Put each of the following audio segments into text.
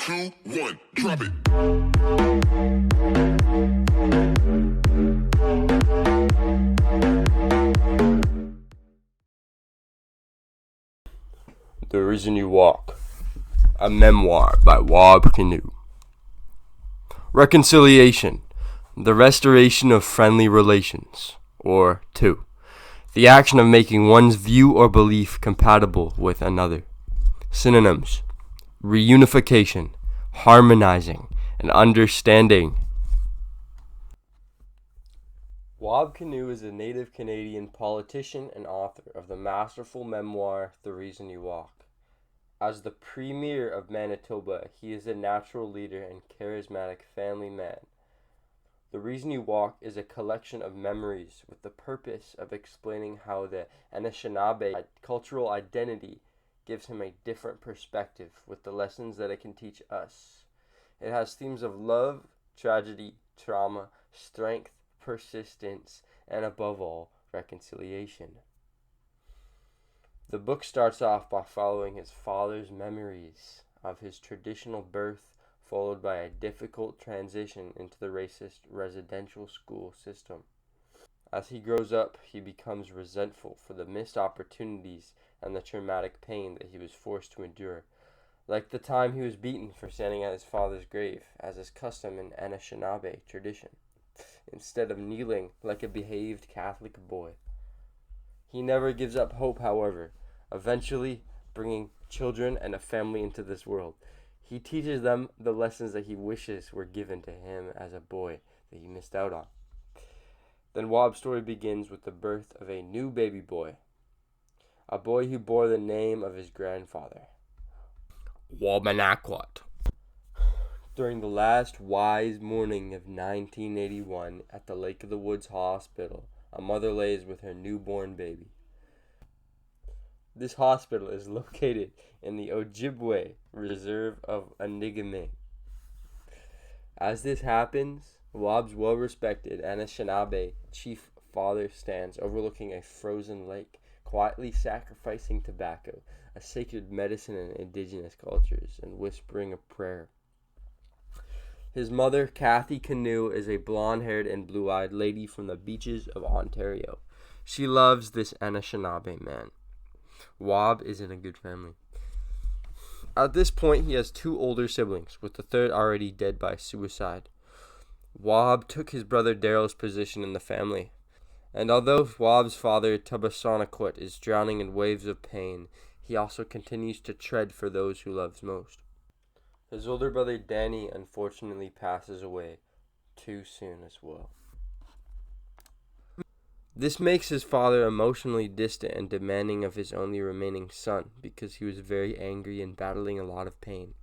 2, 1, drop it. The Reason You Walk, a memoir by Wab Kinew. Reconciliation, the restoration of friendly relations, or 2. The action of making one's view or belief compatible with another. Synonyms: reunification, harmonizing, and understanding. Wab Kinew is a native Canadian politician and author of the masterful memoir The Reason You Walk. As the Premier of Manitoba, he is a natural leader and charismatic family man. The Reason You Walk is a collection of memories with the purpose of explaining how the Anishinaabe cultural identity gives him a different perspective with the lessons that it can teach us. It has themes of love, tragedy, trauma, strength, persistence, and above all, reconciliation. The book starts off by following his father's memories of his traditional birth, followed by a difficult transition into the racist residential school system. As he grows up, he becomes resentful for the missed opportunities and the traumatic pain that he was forced to endure, like the time he was beaten for standing at his father's grave, as is custom in Anishinaabe tradition, instead of kneeling like a behaved Catholic boy. He never gives up hope, however, eventually bringing children and a family into this world. He teaches them the lessons that he wishes were given to him as a boy that he missed out on. Then Wab's story begins with the birth of a new baby boy, a boy who bore the name of his grandfather, Wabanakwat. During the last wise morning of 1981 at the Lake of the Woods Hospital, a mother lays with her newborn baby. This hospital is located in the Ojibwe Reserve of Anigame. As this happens, Wab's well-respected Anishinaabe chief father stands overlooking a frozen lake, quietly sacrificing tobacco, a sacred medicine in indigenous cultures, and whispering a prayer. His mother, Kathy Kinew, is a blonde-haired and blue-eyed lady from the beaches of Ontario. She loves this Anishinaabe man. Wab is in a good family. At this point, he has 2 older siblings, with the third already dead by suicide. Wab took his brother Daryl's position in the family, and although Wab's father, Tabasanakwat, is drowning in waves of pain, he also continues to tread for those who loves most. His older brother Danny unfortunately passes away too soon as well. This makes his father emotionally distant and demanding of his only remaining son because he was very angry and battling a lot of pain.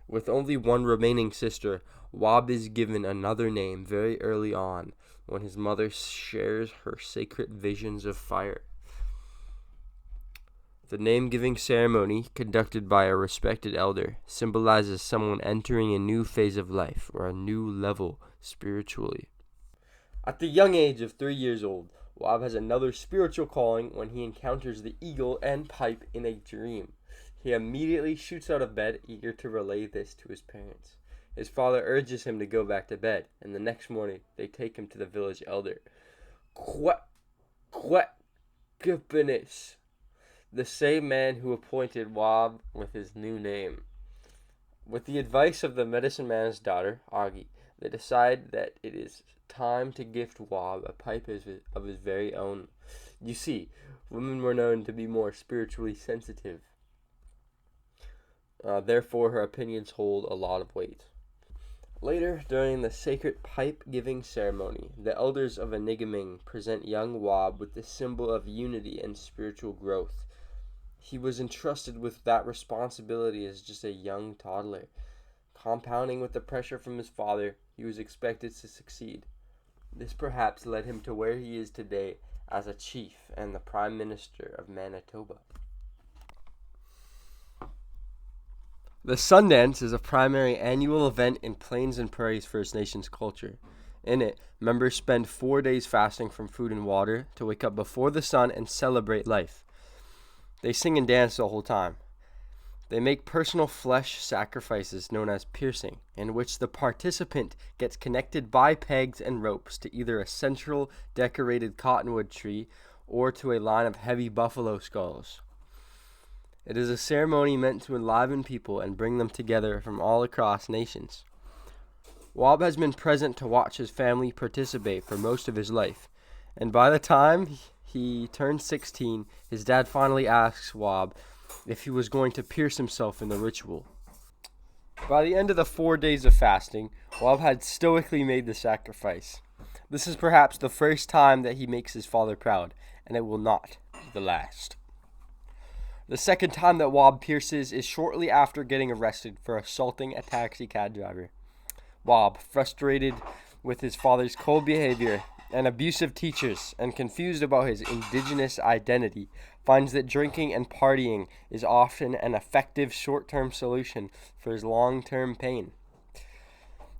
With only one remaining sister, Wab is given another name very early on when his mother shares her sacred visions of fire. The name-giving ceremony, conducted by a respected elder, symbolizes someone entering a new phase of life or a new level spiritually. At the young age of 3 years old, Wab has another spiritual calling when he encounters the eagle and pipe in a dream. He immediately shoots out of bed, eager to relay this to his parents. His father urges him to go back to bed, and the next morning they take him to the village elder, Kwetkipinis, the same man who appointed Wab with his new name. With the advice of the medicine man's daughter, Augie, they decide that it is time to gift Wab a pipe of his very own. You see, women were known to be more spiritually sensitive. Therefore, her opinions hold a lot of weight. Later, during the sacred pipe-giving ceremony, the elders of Anigaming present young Wab with the symbol of unity and spiritual growth. He was entrusted with that responsibility as just a young toddler. Compounding with the pressure from his father, he was expected to succeed. This perhaps led him to where he is today as a chief and the Prime Minister of Manitoba. The Sundance is a primary annual event in Plains and Prairies First Nations culture. In it, members spend 4 days fasting from food and water to wake up before the sun and celebrate life. They sing and dance the whole time. They make personal flesh sacrifices known as piercing, in which the participant gets connected by pegs and ropes to either a central decorated cottonwood tree or to a line of heavy buffalo skulls. It is a ceremony meant to enliven people and bring them together from all across nations. Wob has been present to watch his family participate for most of his life, and by the time he turned 16, his dad finally asks Wob if he was going to pierce himself in the ritual. By the end of the 4 days of fasting, Wob had stoically made the sacrifice. This is perhaps the first time that he makes his father proud, and it will not be the last. The second time that Wob pierces is shortly after getting arrested for assaulting a taxi cab driver. Wob, frustrated with his father's cold behavior and abusive teachers and confused about his indigenous identity, finds that drinking and partying is often an effective short-term solution for his long-term pain.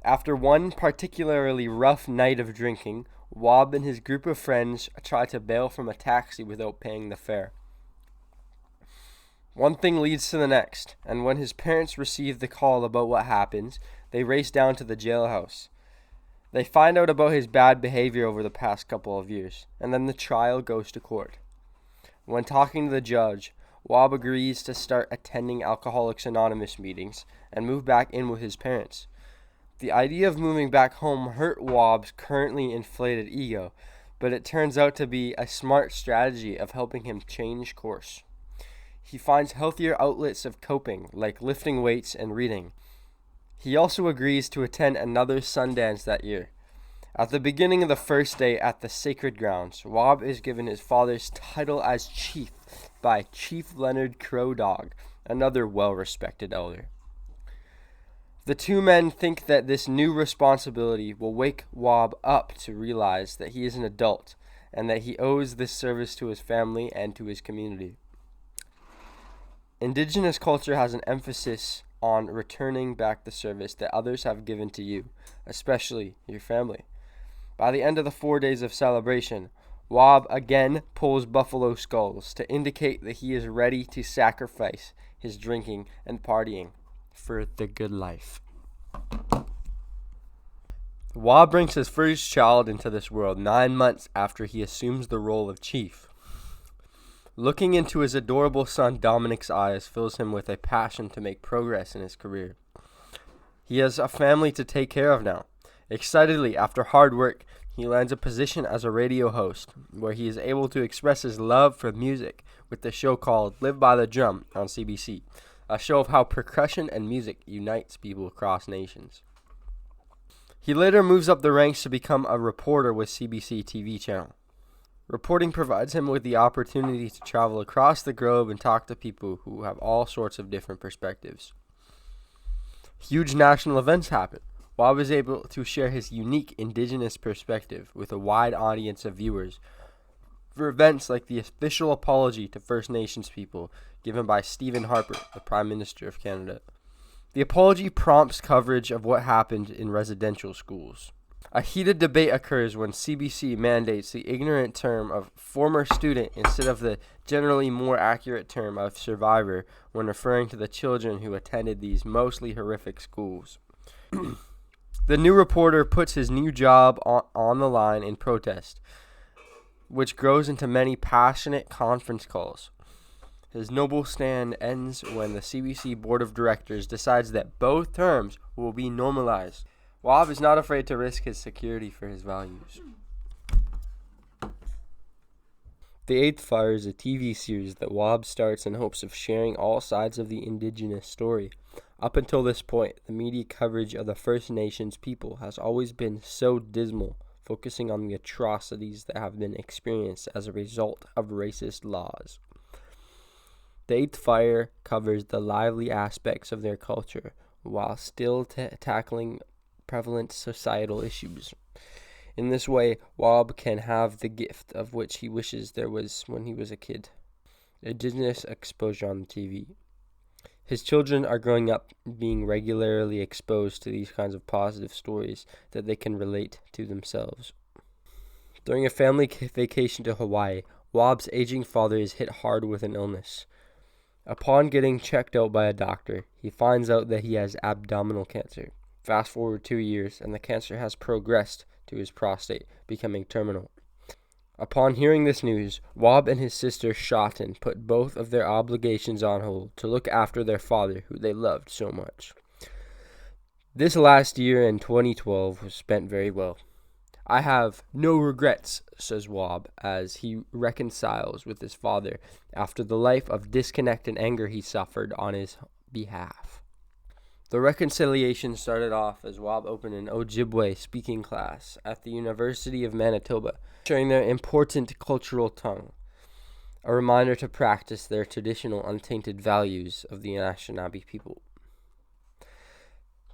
After one particularly rough night of drinking, Wob and his group of friends try to bail from a taxi without paying the fare. One thing leads to the next, and when his parents receive the call about what happens, they race down to the jailhouse. They find out about his bad behavior over the past couple of years, and then the trial goes to court. When talking to the judge, Wob agrees to start attending Alcoholics Anonymous meetings and move back in with his parents. The idea of moving back home hurt Wob's currently inflated ego, but it turns out to be a smart strategy of helping him change course. He finds healthier outlets of coping, like lifting weights and reading. He also agrees to attend another Sundance that year. At the beginning of the first day at the sacred grounds, Wob is given his father's title as chief by Chief Leonard Crow Dog, another well-respected elder. The two men think that this new responsibility will wake Wob up to realize that he is an adult and that he owes this service to his family and to his community. Indigenous culture has an emphasis on returning back the service that others have given to you, especially your family. By the end of the 4 days of celebration, Wob again pulls buffalo skulls to indicate that he is ready to sacrifice his drinking and partying for the good life. Wob brings his first child into this world 9 months after he assumes the role of chief. Looking into his adorable son Dominic's eyes fills him with a passion to make progress in his career. He has a family to take care of now. Excitedly, after hard work, he lands a position as a radio host, where he is able to express his love for music with the show called Live by the Drum on CBC, a show of how percussion and music unites people across nations. He later moves up the ranks to become a reporter with CBC TV channel. Reporting provides him with the opportunity to travel across the globe and talk to people who have all sorts of different perspectives. Huge national events happen. Wob is able to share his unique indigenous perspective with a wide audience of viewers for events like the official apology to First Nations people given by Stephen Harper, the Prime Minister of Canada. The apology prompts coverage of what happened in residential schools. A heated debate occurs when CBC mandates the ignorant term of former student instead of the generally more accurate term of survivor when referring to the children who attended these mostly horrific schools. The new reporter puts his new job on the line in protest, which grows into many passionate conference calls. His noble stand ends when the CBC Board of Directors decides that both terms will be normalized. Wob is not afraid to risk his security for his values. The Eighth Fire is a TV series that Wob starts in hopes of sharing all sides of the Indigenous story. Up until this point, the media coverage of the First Nations people has always been so dismal, focusing on the atrocities that have been experienced as a result of racist laws. The Eighth Fire covers the lively aspects of their culture, while still tackling prevalent societal issues. In this way, Wob can have the gift of which he wishes there was when he was a kid: Indigenous exposure on the TV. His children are growing up being regularly exposed to these kinds of positive stories that they can relate to themselves. During a family vacation to Hawaii, Wob's aging father is hit hard with an illness. Upon getting checked out by a doctor, he finds out that he has abdominal cancer. Fast forward 2 years, and the cancer has progressed to his prostate, becoming terminal. Upon hearing this news, Wab and his sister Shaten put both of their obligations on hold to look after their father, who they loved so much. This last year in 2012 was spent very well. I have no regrets, says Wab, as he reconciles with his father after the life of disconnect and anger he suffered on his behalf. The reconciliation started off as Wab opened an Ojibwe speaking class at the University of Manitoba, sharing their important cultural tongue, a reminder to practice their traditional untainted values of the Anishinaabe people.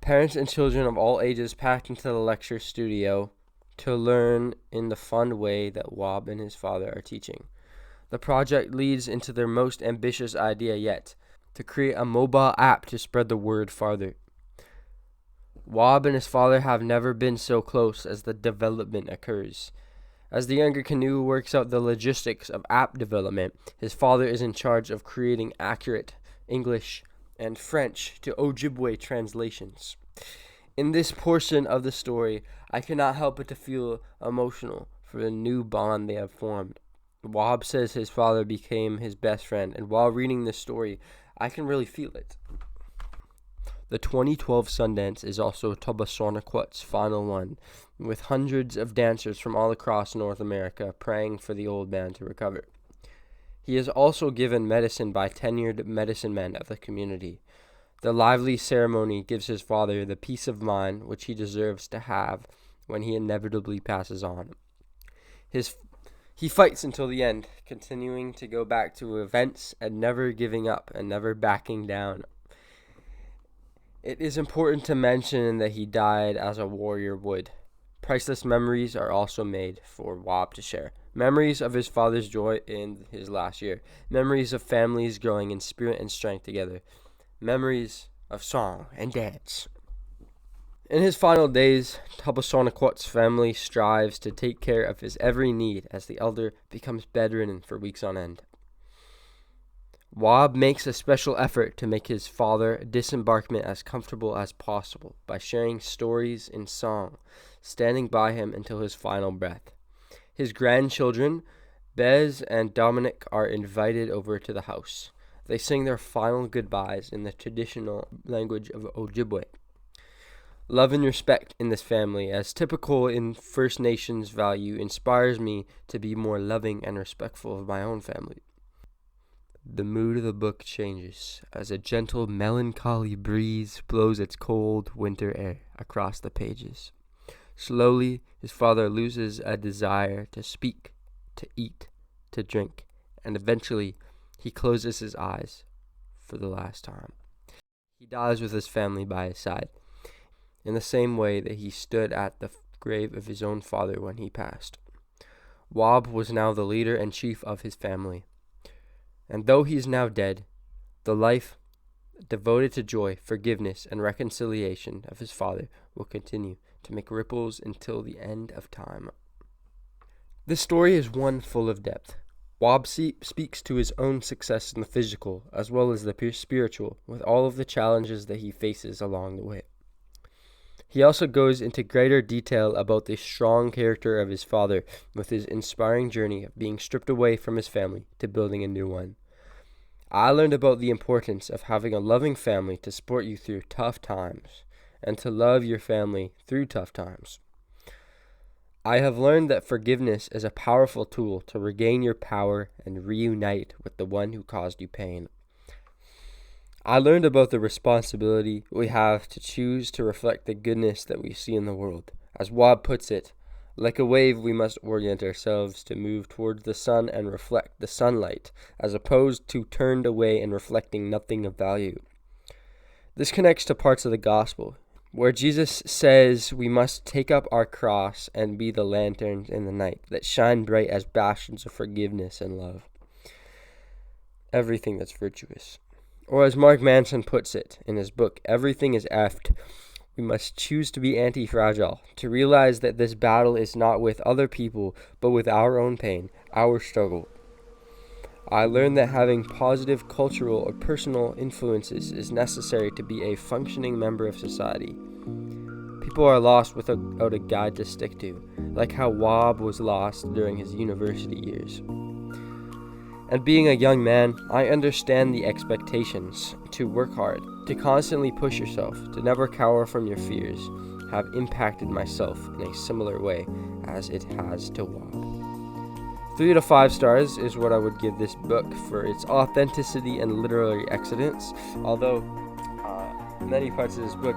Parents and children of all ages packed into the lecture studio to learn in the fun way that Wab and his father are teaching. The project leads into their most ambitious idea yet, to create a mobile app to spread the word farther. Wab and his father have never been so close as the development occurs. As the younger Canoe works out the logistics of app development, his father is in charge of creating accurate English and French to Ojibwe translations. In this portion of the story, I cannot help but to feel emotional for the new bond they have formed. Wab says his father became his best friend, and while reading this story, I can really feel it. The 2012 Sundance is also Tobasonaquat's final one, with hundreds of dancers from all across North America praying for the old man to recover. He is also given medicine by tenured medicine men of the community. The lively ceremony gives his father the peace of mind which he deserves to have when he inevitably passes on. He fights until the end, continuing to go back to events and never giving up and never backing down. It is important to mention that he died as a warrior would. Priceless memories are also made for Wab to share. Memories of his father's joy in his last year. Memories of families growing in spirit and strength together. Memories of song and dance. In his final days, Tobasonaquat's family strives to take care of his every need as the elder becomes bedridden for weeks on end. Wab makes a special effort to make his father disembarkment as comfortable as possible by sharing stories in song, standing by him until his final breath. His grandchildren, Bez and Dominic, are invited over to the house. They sing their final goodbyes in the traditional language of Ojibwe. Love and respect in this family, as typical in First Nations value, inspires me to be more loving and respectful of my own family. The mood of the book changes as a gentle, melancholy breeze blows its cold winter air across the pages. Slowly, his father loses a desire to speak, to eat, to drink, and eventually he closes his eyes for the last time. He dies with his family by his side, in the same way that he stood at the grave of his own father when he passed. Wab was now the leader and chief of his family. And though he is now dead, the life devoted to joy, forgiveness, and reconciliation of his father will continue to make ripples until the end of time. This story is one full of depth. Wab speaks to his own success in the physical as well as the spiritual, with all of the challenges that he faces along the way. He also goes into greater detail about the strong character of his father, with his inspiring journey of being stripped away from his family to building a new one. I learned about the importance of having a loving family to support you through tough times, and to love your family through tough times. I have learned that forgiveness is a powerful tool to regain your power and reunite with the one who caused you pain. I learned about the responsibility we have to choose to reflect the goodness that we see in the world. As Wab puts it, like a wave, we must orient ourselves to move towards the sun and reflect the sunlight, as opposed to turned away and reflecting nothing of value. This connects to parts of the gospel, where Jesus says we must take up our cross and be the lanterns in the night that shine bright as bastions of forgiveness and love. Everything that's virtuous. Or as Mark Manson puts it in his book, Everything is Effed, we must choose to be anti-fragile, to realize that this battle is not with other people, but with our own pain, our struggle. I learned that having positive cultural or personal influences is necessary to be a functioning member of society. People are lost without a guide to stick to, like how Wob was lost during his university years. And being a young man, I understand the expectations to work hard, to constantly push yourself, to never cower from your fears, have impacted myself in a similar way as it has to Wob. 3 to 5 stars is what I would give this book for its authenticity and literary excellence, although many parts of this book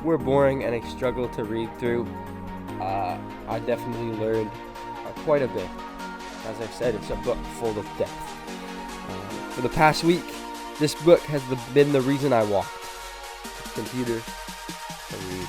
were boring and a struggle to read through. I definitely learned quite a bit. As I've said, it's a book full of depth. For the past week, this book has been the reason I walked to the computer to read.